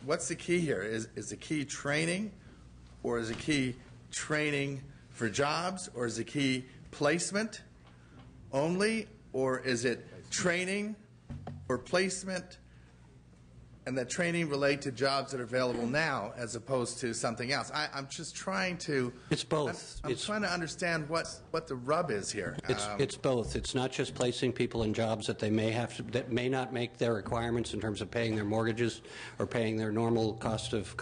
what's the key here? Is the key training, or is the key training for jobs, or is the key placement only, or is it training or placement and that training relate to jobs that are available now as opposed to something else? I'm just trying to... It's both. I'm trying to understand what the rub is here. It's both. It's not just placing people in jobs that they may have to, that may not make their requirements in terms of paying their mortgages or paying their normal costs of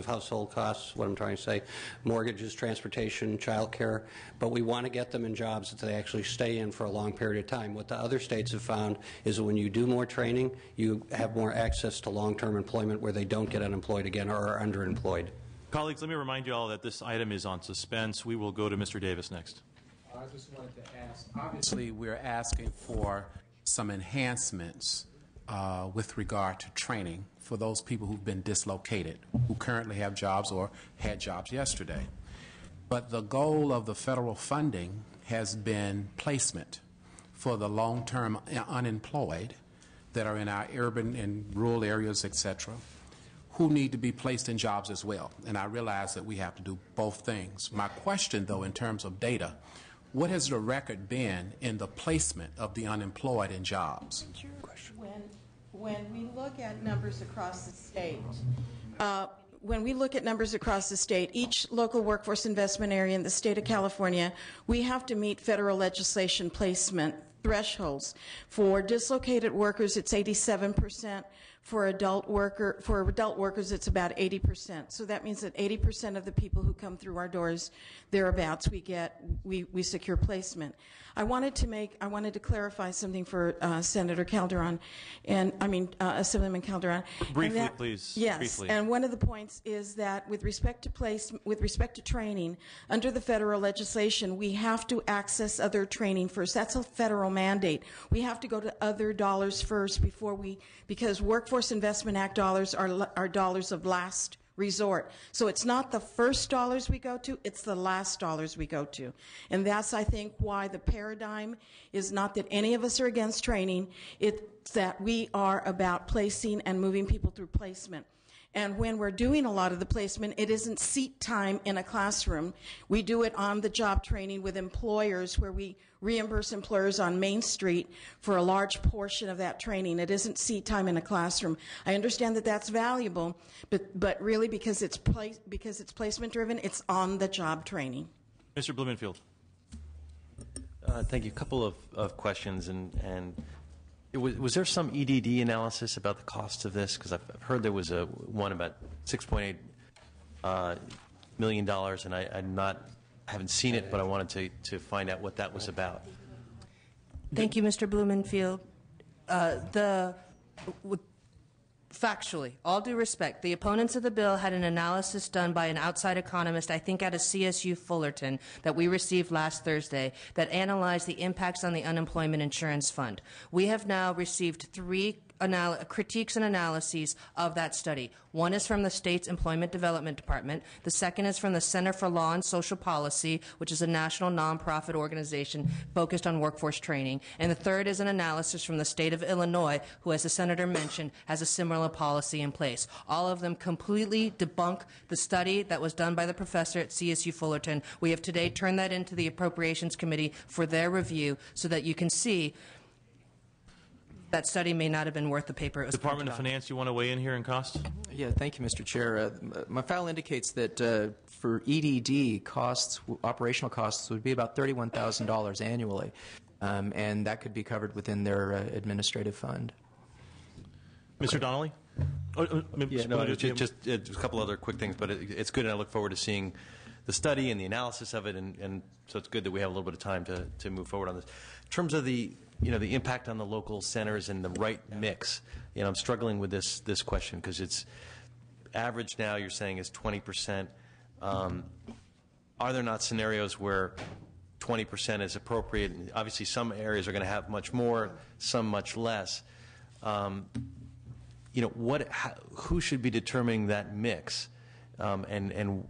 household costs, what I'm trying to say, mortgages, transportation, child care, but we want to get them in jobs that they actually stay in for a long period of time. What the other states have found is that when you do more training, you have more access to long-term employment where they don't get unemployed again or are underemployed. Colleagues, let me remind you all that this item is on suspense. We will go to Mr. Davis next. I just wanted to ask, obviously we're asking for some enhancements with regard to training for those people who've been dislocated, who currently have jobs or had jobs yesterday. But the goal of the federal funding has been placement for the long-term unemployed that are in our urban and rural areas, etc., who need to be placed in jobs as well. And I realize that we have to do both things. My question, though, in terms of data, what has the record been in the placement of the unemployed in jobs? When we look at numbers across the state, each local workforce investment area in the state of California, we have to meet federal legislation placement thresholds. For dislocated workers, it's 87%. For adult workers, it's about 80%. So that means that 80% of the people who come through our doors, thereabouts, we secure placement. I wanted to clarify something for Senator Calderon, and Assemblyman Calderon. Briefly, please. Yes, briefly. And one of the points is that with respect to training, under the federal legislation, we have to access other training first. That's a federal mandate. We have to go to other dollars first because Workforce Investment Act dollars are dollars of last resort. So it's not the first dollars we go to, it's the last dollars we go to. And that's, I think, why the paradigm is not that any of us are against training, it's that we are about placing and moving people through placement. And when we're doing a lot of the placement, it isn't seat time in a classroom. We do it on the job training with employers, where we reimburse employers on Main Street for a large portion of that training. It isn't seat time in a classroom. I understand that that's valuable, but really because it's placement driven, it's on the job training. Mr. Blumenfield. Thank you. A couple of questions, and was there some EDD analysis about the cost of this? Because I've heard there was one about $6.8 million, and I haven't seen it, but I wanted to find out what that was about. Thank you, Mr. Blumenfield. Factually, all due respect, the opponents of the bill had an analysis done by an outside economist, I think out of CSU Fullerton, that we received last Thursday, that analyzed the impacts on the Unemployment Insurance Fund. We have now received 3 critiques and analyses of that study. One is from the state's Employment Development Department. The second is from the Center for Law and Social Policy, which is a national nonprofit organization focused on workforce training. And the third is an analysis from the state of Illinois, who, as the senator mentioned, has a similar policy in place. All of them completely debunk the study that was done by the professor at CSU Fullerton. We have today turned that into the Appropriations Committee for their review so that you can see that study may not have been worth the paper it was Department of Finance, you want to weigh in here in cost? Yeah, thank you, Mr. Chair. My file indicates that for EDD costs, operational costs, would be about $31,000 annually, and that could be covered within their administrative fund. Mr. Donnelly? Just a couple other quick things, but it's good, and I look forward to seeing the study and the analysis of it, and so it's good that we have a little bit of time to move forward on this. In terms of the impact on the local centers and the right mix, I'm struggling with this question because it's average now. You're saying is 20%. Are there not scenarios where 20% is appropriate? And obviously, some areas are going to have much more, some much less. Who should be determining that mix, and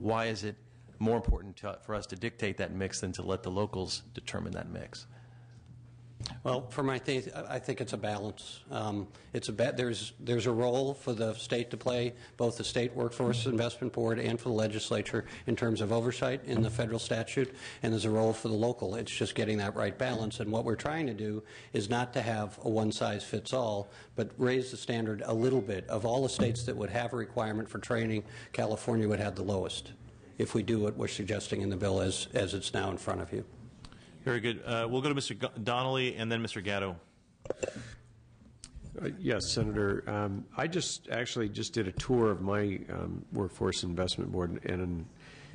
why is it more important for us to dictate that mix than to let the locals determine that mix? Well, I think it's a balance. There's a role for the state to play, both the State Workforce Investment Board and for the legislature in terms of oversight in the federal statute, and there's a role for the local. It's just getting that right balance. And what we're trying to do is not to have a one-size-fits-all, but raise the standard a little bit. Of all the states that would have a requirement for training, California would have the lowest if we do what we're suggesting in the bill as it's now in front of you. Very good. We'll go to Mr. Donnelly and then Mr. Gatto. Yes, Senator. I just did a tour of my Workforce Investment Board and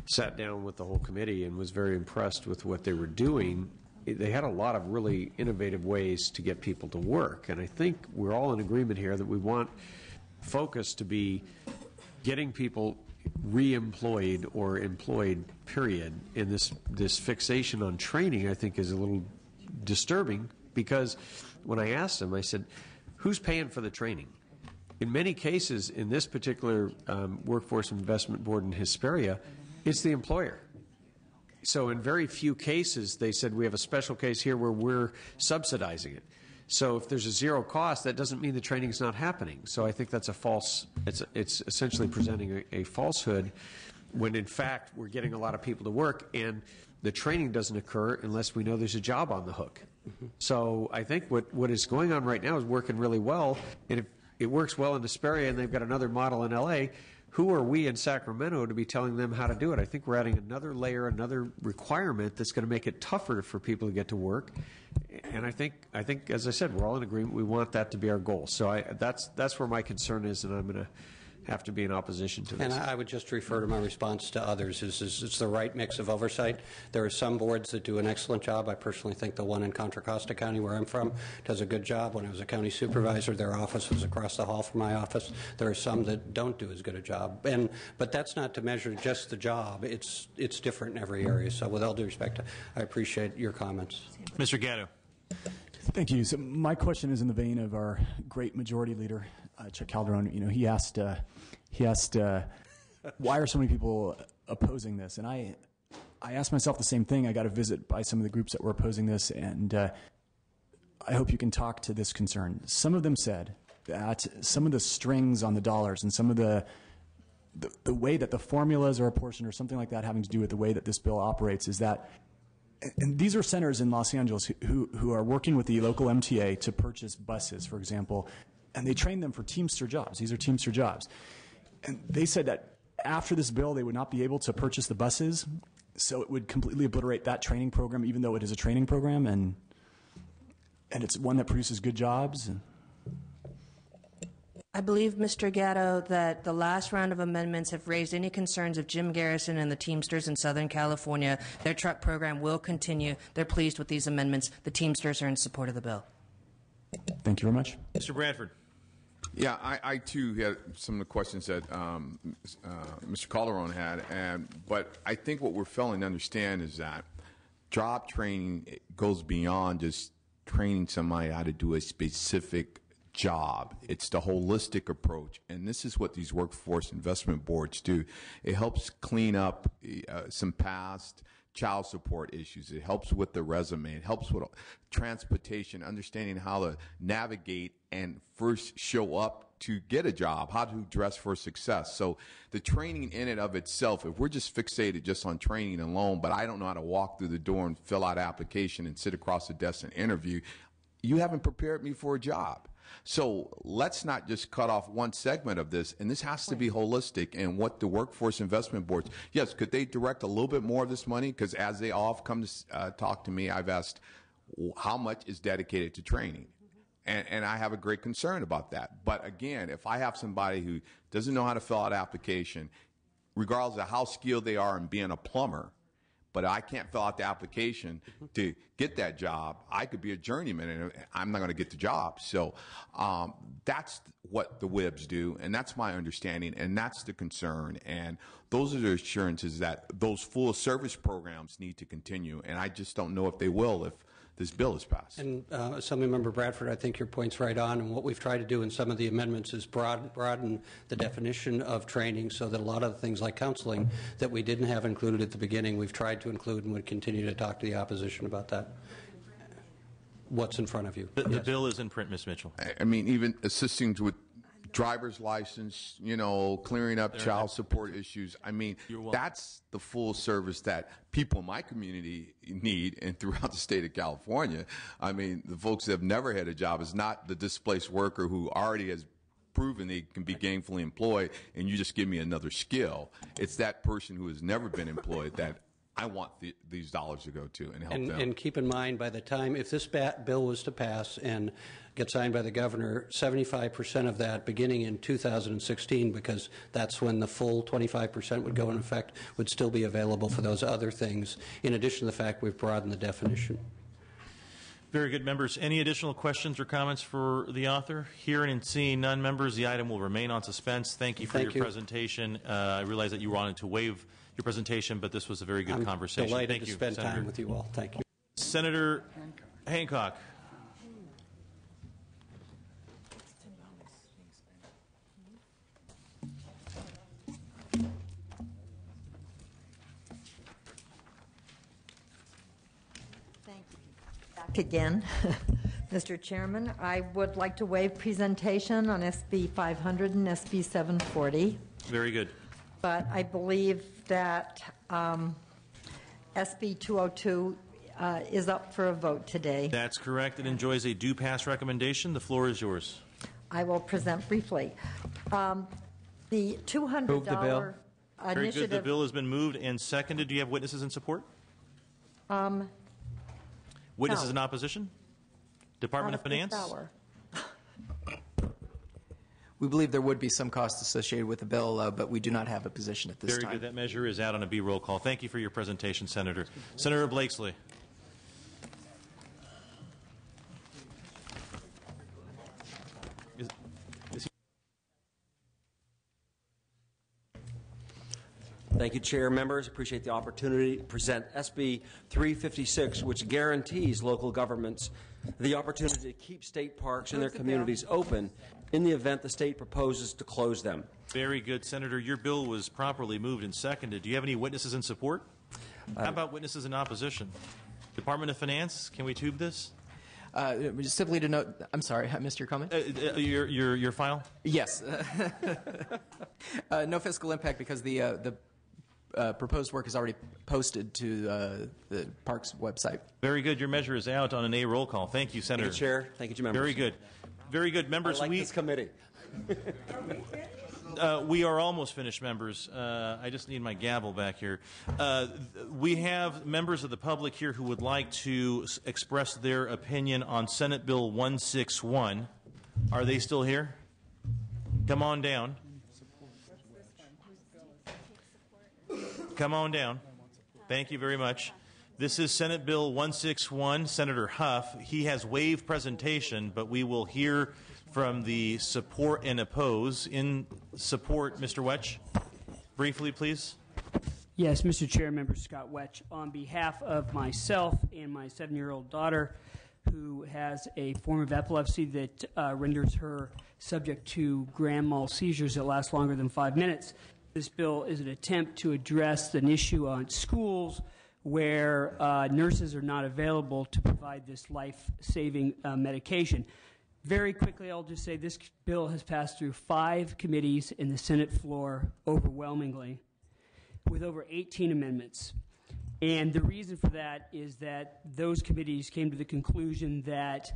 sat down with the whole committee and was very impressed with what they were doing. They had a lot of really innovative ways to get people to work, and I think we're all in agreement here that we want focus to be getting people re-employed or employed, period. And this fixation on training, I think, is a little disturbing, because when I asked them, I said, who's paying for the training? In many cases, in this particular Workforce Investment Board in Hesperia, it's the employer. So in very few cases, they said, we have a special case here where we're subsidizing it. So if there's a zero cost, that doesn't mean the training is not happening. So I think that's a false, it's essentially presenting a falsehood, when in fact we're getting a lot of people to work, and the training doesn't occur unless we know there's a job on the hook. So I think what is going on right now is working really well, and if it works well in Hesperia and they've got another model in LA, who are we in Sacramento to be telling them how to do it? I think we're adding another layer, another requirement that's going to make it tougher for people to get to work. And I think, as I said, we're all in agreement. We want that to be our goal. So that's where my concern is, and I'm going to have to be in opposition to this. And I would just refer to my response to others. It's the right mix of oversight. There are some boards that do an excellent job. I personally think the one in Contra Costa County, where I'm from, does a good job. When I was a county supervisor, their office was across the hall from my office. There are some that don't do as good a job. But that's not to measure just the job. It's different in every area. So with all due respect, I appreciate your comments. Mr. Gatto. Thank you. So my question is in the vein of our great majority leader, Chuck Calderon. You know, he asked, why are so many people opposing this? And I asked myself the same thing. I got a visit by some of the groups that were opposing this, and I hope you can talk to this concern. Some of them said that some of the strings on the dollars and some of the way that the formulas are apportioned or something like that having to do with the way that this bill operates is that, and these are centers in Los Angeles who are working with the local MTA to purchase buses, for example, and they train them for Teamster jobs. These are Teamster jobs. And they said that after this bill, they would not be able to purchase the buses, so it would completely obliterate that training program, even though it is a training program, and it's one that produces good jobs. I believe, Mr. Gatto, that the last round of amendments have raised any concerns of Jim Garrison and the Teamsters in Southern California. Their truck program will continue. They're pleased with these amendments. The Teamsters are in support of the bill. Thank you very much. Mr. Bradford. Yeah, I too had some of the questions that Mr. Calderon had, but I think what we're failing to understand is that job training goes beyond just training somebody how to do a specific job. It's the holistic approach, and this is what these workforce investment boards do. It helps clean up some past child support issues. It helps with the resume. It helps with transportation, understanding how to navigate and first show up to get a job, how to dress for success. So the training in and of itself, if we're just fixated just on training alone, but I don't know how to walk through the door and fill out an application and sit across the desk and interview, you haven't prepared me for a job. So let's not just cut off one segment of this, and this has to be holistic. And what the workforce investment boards, yes, could they direct a little bit more of this money? Because as they all have come to talk to me, I've asked how much is dedicated to training. And I have a great concern about that. But again, if I have somebody who doesn't know how to fill out an application, regardless of how skilled they are in being a plumber, but I can't fill out the application to get that job, I could be a journeyman and I'm not going to get the job. So that's what the WIBs do, and that's my understanding, and that's the concern. And those are the assurances that those full service programs need to continue, and I just don't know if they will if this bill is passed. And Assemblymember Bradford, I think your point's right on. And what we've tried to do in some of the amendments is broaden the definition of training so that a lot of the things like counseling that we didn't have included at the beginning, we've tried to include and would continue to talk to the opposition about that. what's in front of you. The bill is in print, Ms. Mitchell. I mean, even assisting with driver's license, you know, clearing up child support issues. I mean, that's the full service that people in my community need and throughout the state of California. I mean, the folks that have never had a job is not the displaced worker who already has proven they can be gainfully employed and you just give me another skill. It's that person who has never been employed that I want these dollars to go to and help them. And keep in mind, by the time, if this bill was to pass and get signed by the governor, 75% of that, beginning in 2016, because that's when the full 25% would go in effect, would still be available for those other things, in addition to the fact we've broadened the definition. Very good, members. Any additional questions or comments for the author? Hearing and seeing none, members, the item will remain on suspense. Thank you for your presentation. I realize that you wanted to waive your presentation, but this was a very good conversation. I'm delighted Thank to you, spend Senator. time with you all. Thank you. Senator Hancock. Thank you. Back again. Mr. Chairman, I would like to waive presentation on SB 500 and SB 740. Very good. But I believe that SB 202 is up for a vote today. That's correct. It enjoys a do pass recommendation. The floor is yours. I will present briefly. The $200 Move the bill. Very initiative. good. The bill has been moved and seconded. Do you have witnesses in support? Witnesses no. in opposition? Department of Finance? We believe there would be some costs associated with the bill, but we do not have a position at this time. Very good. That measure is out on a B roll call. Thank you for your presentation, Senator. Senator Blakesley. Thank you, Chair. Members, appreciate the opportunity to present SB 356, which guarantees local governments the opportunity to keep state parks and their communities open in the event the state proposes to close them. Very good, Senator. Your bill was properly moved and seconded. Do you have any witnesses in support? How about witnesses in opposition? Department of Finance, can we tube this? Just simply to note, I'm sorry, I missed your comment? Your file? Yes. No fiscal impact because the proposed work is already posted to the Parks website. Very good. Your measure is out on an A roll call. Thank you, Senator. Thank you, Chair. Thank you, members. Very good. Very good. Members, I like this committee. We are almost finished, members. I just need my gavel back here. We have members of the public here who would like to express their opinion on Senate Bill 161. Are they still here? Come on down. Come on down. Thank you very much. This is Senate Bill 161, Senator Huff. He has waived presentation, but we will hear from the support and oppose. In support, Mr. Wetch, briefly, please. Yes, Mr. Chair, Member Scott Wetch, on behalf of myself and my 7-year-old daughter, who has a form of epilepsy that renders her subject to grand mal seizures that last longer than 5 minutes. This bill is an attempt to address an issue on schools where nurses are not available to provide this life-saving medication. Very quickly, I'll just say this bill has passed through 5 committees in the Senate floor overwhelmingly with over 18 amendments. And the reason for that is that those committees came to the conclusion that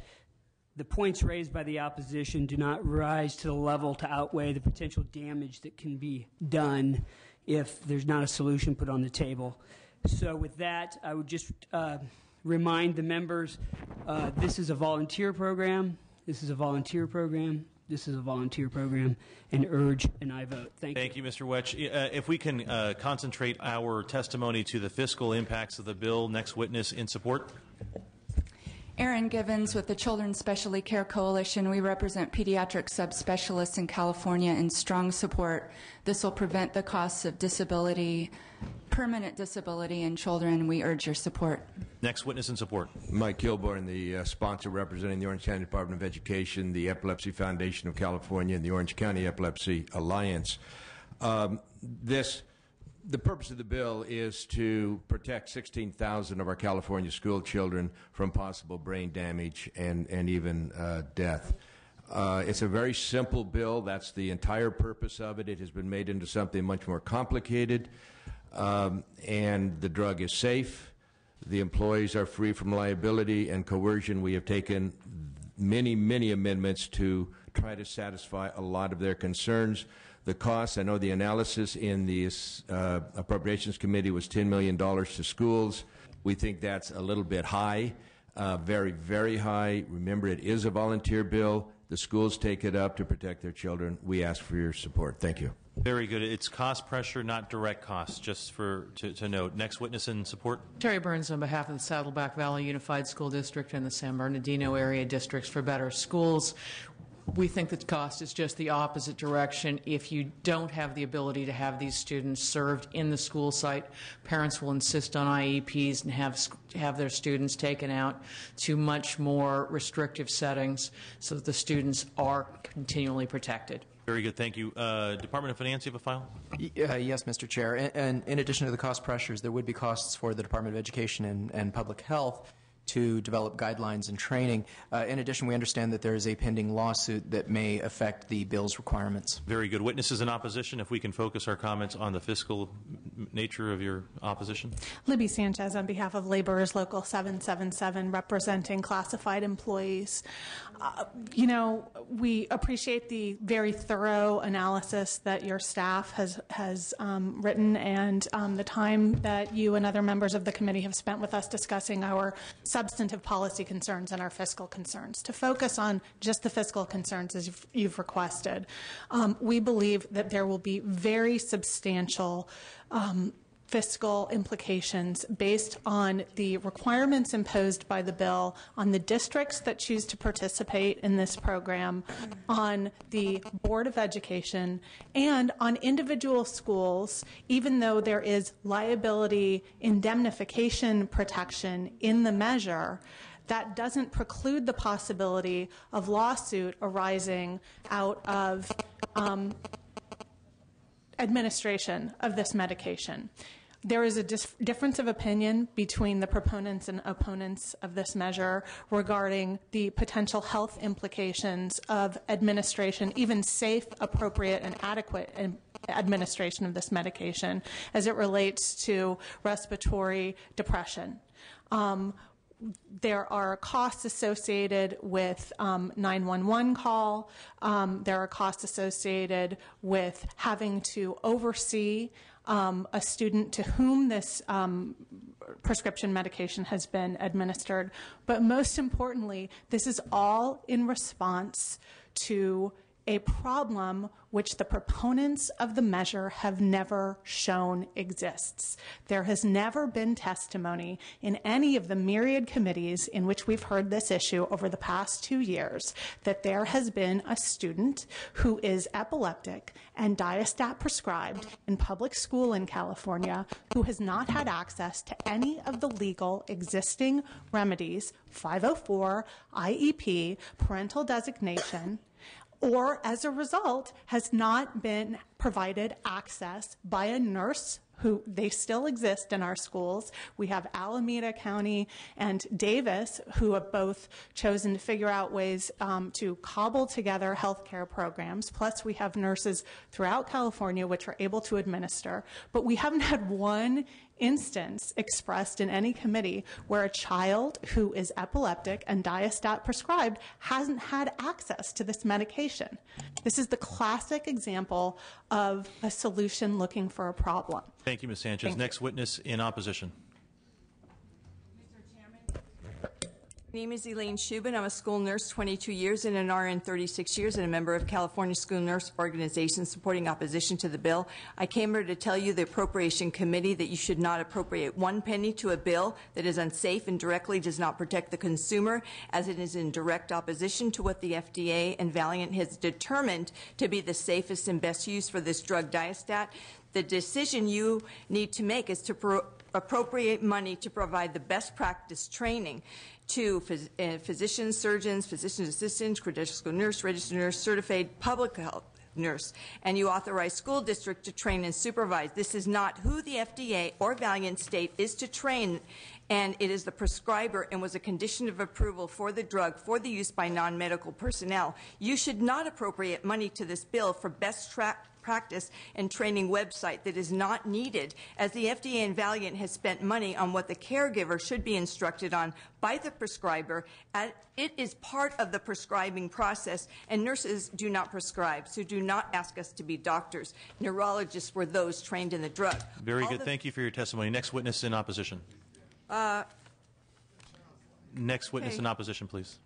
the points raised by the opposition do not rise to the level to outweigh the potential damage that can be done if there's not a solution put on the table. So with that, I would just remind the members, this is a volunteer program, this is a volunteer program, this is a volunteer program, and urge and I vote. Thank you. Thank you, Mr. Wetch. If we can concentrate our testimony to the fiscal impacts of the bill. Next witness in support. Erin Givens with the Children's Specialty Care Coalition. We represent pediatric subspecialists in California in strong support. This will prevent the costs of disability, permanent disability in children. We urge your support. Next witness in support. Mike Kilborn, the sponsor representing the Orange County Department of Education, the Epilepsy Foundation of California, and the Orange County Epilepsy Alliance. This the purpose of the bill is to protect 16,000 of our California school children from possible brain damage and even death. It's a very simple bill. That's the entire purpose of it. It has been made into something much more complicated, and the drug is safe. The employees are free from liability and coercion. We have taken many, many amendments to try to satisfy a lot of their concerns. The cost, I know the analysis in the Appropriations Committee was $10 million to schools. We think that's a little bit high, very, very high. Remember, it is a volunteer bill. The schools take it up to protect their children. We ask for your support. Thank you. Very good. It's cost pressure, not direct costs, just to note. Next witness in support. Terry Burns on behalf of the Saddleback Valley Unified School District and the San Bernardino Area Districts for Better Schools. We think that cost is just the opposite direction. If you don't have the ability to have these students served in the school site, parents will insist on IEPs and have their students taken out to much more restrictive settings so that the students are continually protected. Very good. Thank you. Department of Finance, you have a file? Yes, Mr. Chair. And in addition to the cost pressures, there would be costs for the Department of Education and Public Health to develop guidelines and training. In addition, we understand that there is a pending lawsuit that may affect the bill's requirements. Very good. Witnesses in opposition, if we can focus our comments on the fiscal nature of your opposition. Libby Sanchez on behalf of Laborers Local 777, representing classified employees. We appreciate the very thorough analysis that your staff has written and the time that you and other members of the committee have spent with us discussing our substantive policy concerns and our fiscal concerns. To focus on just the fiscal concerns as you've requested, we believe that there will be very substantial fiscal implications based on the requirements imposed by the bill on the districts that choose to participate in this program, on the Board of Education, and on individual schools, even though there is liability indemnification protection in the measure. That doesn't preclude the possibility of lawsuit arising out of administration of this medication. There is a difference of opinion between the proponents and opponents of this measure regarding the potential health implications of administration, even safe, appropriate, and adequate administration of this medication as it relates to respiratory depression. There are costs associated with 911 call. There are costs associated with having to oversee a student to whom this prescription medication has been administered. But most importantly, this is all in response to a problem which the proponents of the measure have never shown exists. There has never been testimony in any of the myriad committees in which we've heard this issue over the past 2 years that there has been a student who is epileptic and Diastat prescribed in public school in California who has not had access to any of the legal existing remedies, 504, IEP, parental designation, or as a result has not been provided access by a nurse who they still exist in our schools. We have Alameda County and Davis who have both chosen to figure out ways to cobble together healthcare programs. Plus we have nurses throughout California which are able to administer. But we haven't had one instance expressed in any committee where a child who is epileptic and Diastat prescribed hasn't had access to this medication. This is the classic example of a solution looking for a problem. Thank you, Ms. Sanchez. Next witness in opposition. My name is Elaine Shubin. I'm a school nurse 22 years and an RN 36 years and a member of California School Nurse Organization supporting opposition to the bill. I came here to tell you, the Appropriation Committee, that you should not appropriate 1 penny to a bill that is unsafe and directly does not protect the consumer, as it is in direct opposition to what the FDA and Valiant has determined to be the safest and best use for this drug, Diastat. The decision you need to make is to appropriate money to provide the best practice training to physicians, surgeons, physician assistants, credentialed school nurse, registered nurse, certified public health nurse. And you authorize school district to train and supervise. This is not who the FDA or Valiant State is to train, and it is the prescriber and was a condition of approval for the drug for the use by non-medical personnel. You should not appropriate money to this bill for best practice and training website that is not needed, as the FDA and Valiant has spent money on what the caregiver should be instructed on by the prescriber. It is part of the prescribing process, and nurses do not prescribe, so do not ask us to be doctors. Neurologists were those trained in the drug. Very good. Thank you for your testimony. Next witness in opposition. Next witness in opposition, please.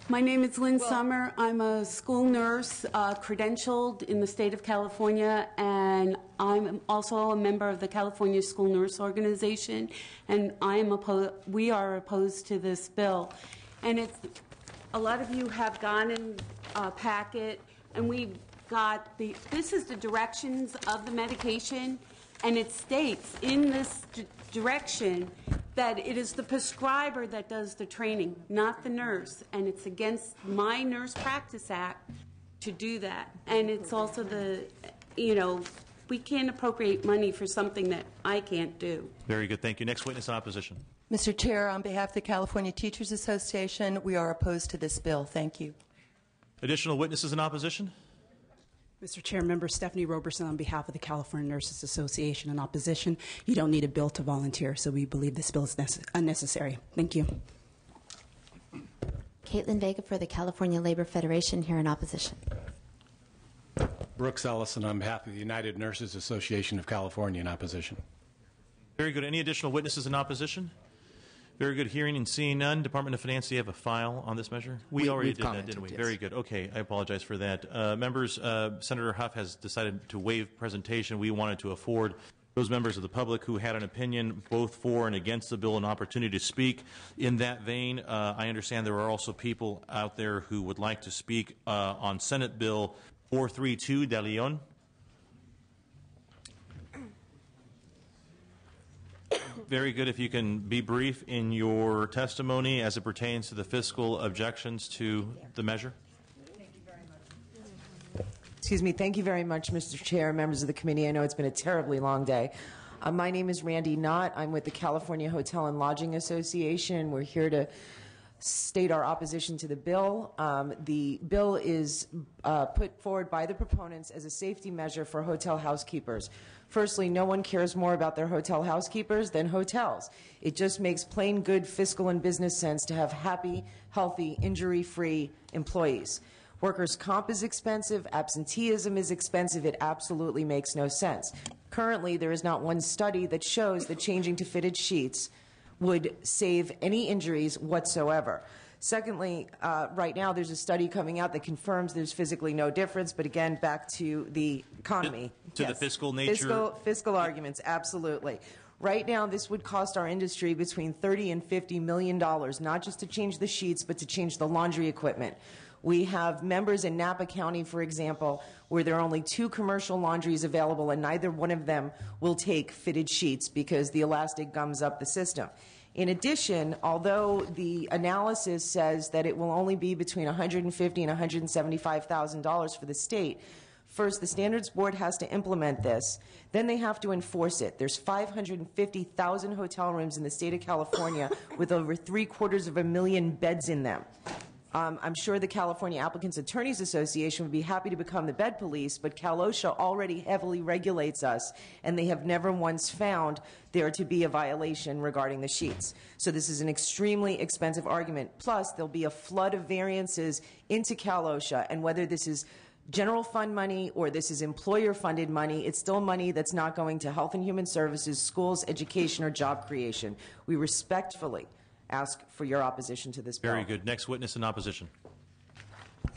My name is Lynn Summer. I'm a school nurse credentialed in the state of California, and I'm also a member of the California School Nurse Organization, and we are opposed to this bill. And a lot of you have gotten a packet, and we've got this is the directions of the medication, and it states in this direction that it is the prescriber that does the training, not the nurse, and it's against my Nurse Practice Act to do that. And it's also we can't appropriate money for something that I can't do. Very good. Thank you. Next witness in opposition. Mr. Chair, on behalf of the California Teachers Association, we are opposed to this bill. Thank you. Additional witnesses in opposition? Mr. Chair, Member Stephanie Roberson on behalf of the California Nurses Association in opposition. You don't need a bill to volunteer, so we believe this bill is unnecessary. Thank you. Caitlin Vega for the California Labor Federation here in opposition. Brooks Ellison on behalf of the United Nurses Association of California in opposition. Very good. Any additional witnesses in opposition? Very good. Hearing and seeing none. Department of Finance, do you have a file on this measure? We already did that, didn't we? Yes. Very good. Okay. I apologize for that. Members, Senator Huff has decided to waive presentation. We wanted to afford those members of the public who had an opinion both for and against the bill an opportunity to speak. In that vein, I understand there are also people out there who would like to speak on Senate Bill 432, De Leon. Very good. If you can be brief in your testimony as it pertains to the fiscal objections to the measure. Excuse me. Thank you very much, Mr. Chair, members of the committee. I know it's been a terribly long day. My name is Randy Knott. I'm with the California Hotel and Lodging Association. We're here to state our opposition to the bill. The bill is put forward by the proponents as a safety measure for hotel housekeepers. Firstly, no one cares more about their hotel housekeepers than hotels. It just makes plain good fiscal and business sense to have happy, healthy, injury-free employees. Workers' comp is expensive. Absenteeism is expensive. It absolutely makes no sense. Currently, there is not one study that shows that changing to fitted sheets would save any injuries whatsoever. Secondly, right now there's a study coming out that confirms there's physically no difference, but again, back to the economy. To the fiscal nature? Fiscal arguments, absolutely. Right now, this would cost our industry between $30 and $50 million, not just to change the sheets, but to change the laundry equipment. We have members in Napa County, for example, where there are only 2 commercial laundries available, and neither one of them will take fitted sheets because the elastic gums up the system. In addition, although the analysis says that it will only be between $150,000 and $175,000 for the state, first, the Standards Board has to implement this. Then they have to enforce it. There's 550,000 hotel rooms in the state of California with over 750,000 beds in them. I'm sure the California Applicants Attorneys Association would be happy to become the bed police, but Cal-OSHA already heavily regulates us, and they have never once found there to be a violation regarding the sheets. So this is an extremely expensive argument. Plus, there'll be a flood of variances into Cal-OSHA, and whether this is general fund money or this is employer-funded money, it's still money that's not going to Health and Human Services, schools, education, or job creation. We respectfully ask for your opposition to this bill. Very good. Next witness in opposition.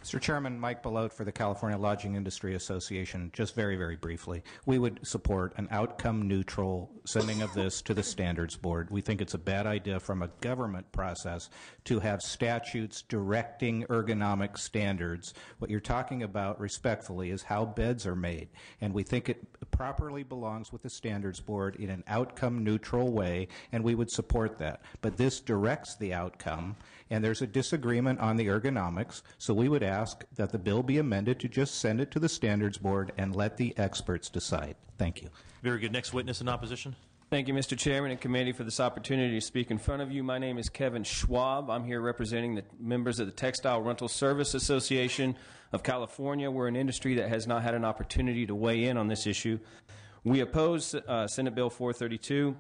Mr. Chairman, Mike Belote for the California Lodging Industry Association. Just very, very briefly, we would support an outcome-neutral sending of this to the Standards Board. We think it's a bad idea from a government process to have statutes directing ergonomic standards. What you're talking about, respectfully, is how beds are made, and we think it properly belongs with the Standards Board in an outcome-neutral way, and we would support that. But this directs the outcome, and there's a disagreement on the ergonomics, so we would ask that the bill be amended to just send it to the Standards Board and let the experts decide. Thank you. Very good. Next witness in opposition. Thank you, Mr. Chairman and committee, for this opportunity to speak in front of you. My name is Kevin Schwab. I'm here representing the members of the Textile Rental Service Association of California. We're an industry that has not had an opportunity to weigh in on this issue. We oppose Senate Bill 432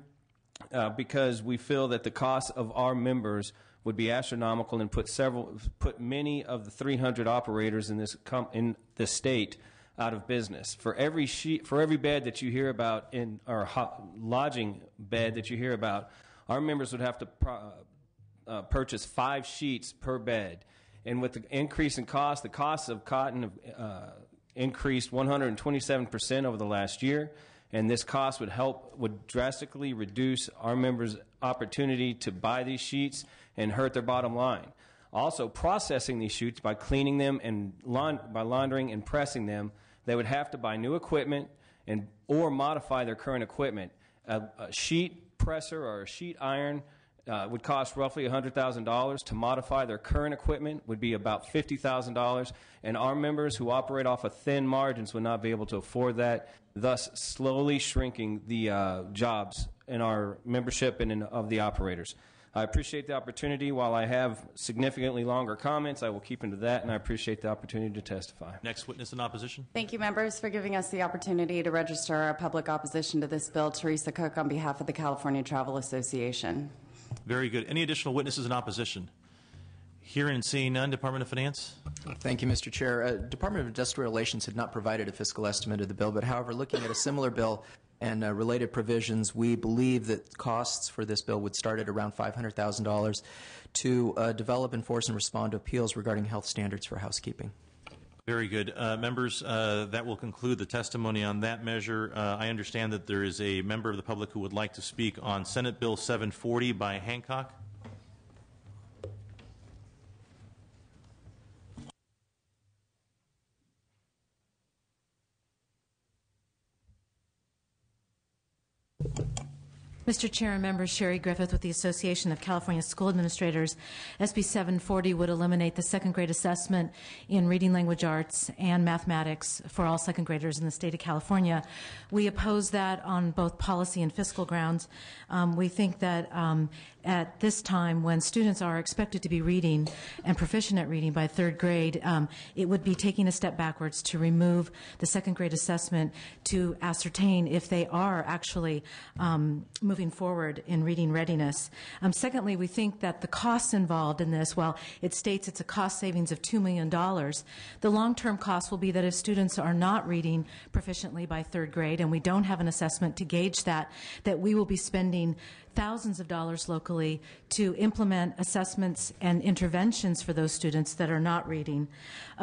because we feel that the cost of our members would be astronomical and put many of the 300 operators in this state out of business. For every bed that you hear about or lodging bed that you hear about, our members would have to purchase 5 sheets per bed. And with the increase in cost, the cost of cotton increased 127% over the last year. And this cost would drastically reduce our members' opportunity to buy these sheets and hurt their bottom line. Also, processing these sheets by cleaning them and by laundering and pressing them, they would have to buy new equipment or modify their current equipment. A sheet presser or a sheet iron would cost roughly $100,000. To modify their current equipment would be about $50,000, and our members who operate off of thin margins would not be able to afford that, thus slowly shrinking the jobs in our membership and of the operators. I appreciate the opportunity. While I have significantly longer comments, I will keep into that, and I appreciate the opportunity to testify. Next witness in opposition. Thank you, members, for giving us the opportunity to register our public opposition to this bill. Teresa Cook on behalf of the California Travel Association. Very good. Any additional witnesses in opposition? Hearing and seeing none, Department of Finance. Thank you, Mr. Chair. Department of Industrial Relations had not provided a fiscal estimate of the bill, but however, looking at a similar bill and related provisions, we believe that costs for this bill would start at around $500,000 to develop, enforce, and respond to appeals regarding health standards for housekeeping. Very good. Members, that will conclude the testimony on that measure. I understand that there is a member of the public who would like to speak on Senate Bill 740 by Hancock. Mr. Chair and members, Sherry Griffith with the Association of California School Administrators. SB 740 would eliminate the second grade assessment in reading, language arts, and mathematics for all second graders in the state of California. We oppose that on both policy and fiscal grounds. We think that at this time, when students are expected to be reading and proficient at reading by third grade, it would be taking a step backwards to remove the second grade assessment to ascertain if they are actually moving forward in reading readiness. Secondly, we think that the costs involved in this, while it states it's a cost savings of $2 million, the long-term cost will be that if students are not reading proficiently by third grade, and we don't have an assessment to gauge that we will be spending thousands of dollars locally to implement assessments and interventions for those students that are not reading.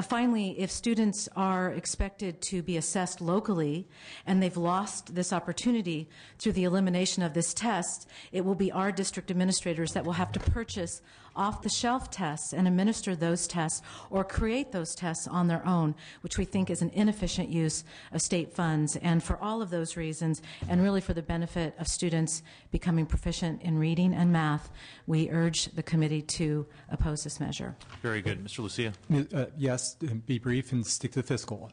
Finally, if students are expected to be assessed locally and they've lost this opportunity through the elimination of this test, it will be our district administrators that will have to purchase off-the-shelf tests and administer those tests or create those tests on their own, which we think is an inefficient use of state funds. And for all of those reasons, and really for the benefit of students becoming proficient in reading and math, we urge the committee to oppose this measure. Very good. Mr. Lucia. Yes, be brief and stick to the fiscal.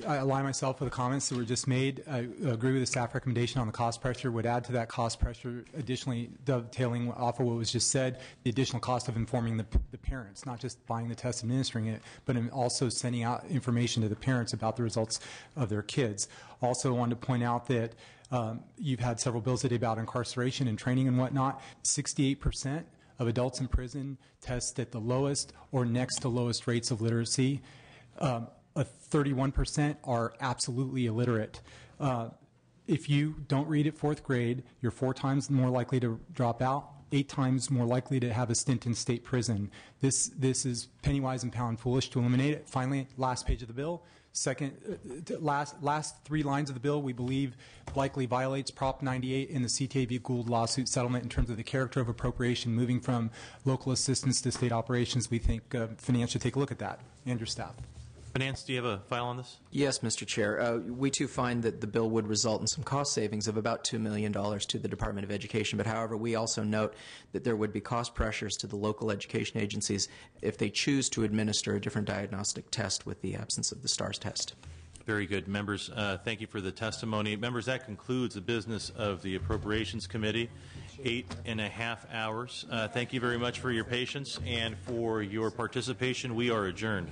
I align myself with the comments that were just made. I agree with the staff recommendation on the cost pressure. Would add to that cost pressure, additionally dovetailing off of what was just said, the additional cost of informing the parents, not just buying the test, administering it, but also sending out information to the parents about the results of their kids. Also wanted to point out that you've had several bills today about incarceration and training and whatnot. 68% of adults in prison test at the lowest or next to lowest rates of literacy. 31% are absolutely illiterate. If you don't read at fourth grade, you're 4 times more likely to drop out, 8 times more likely to have a stint in state prison. This is penny-wise and pound foolish to eliminate it. Finally, last page of the bill. Last 3 lines of the bill, we believe likely violates Prop 98 in the CTA v. Gould lawsuit settlement in terms of the character of appropriation, moving from local assistance to state operations. We think finance should take a look at that. And your staff. Finance, do you have a file on this? Yes, Mr. Chair. We too find that the bill would result in some cost savings of about $2 million to the Department of Education. But however, we also note that there would be cost pressures to the local education agencies if they choose to administer a different diagnostic test with the absence of the STARS test. Very good. Members, thank you for the testimony. Members, that concludes the business of the Appropriations Committee. 8.5 hours. Thank you very much for your patience and for your participation. We are adjourned.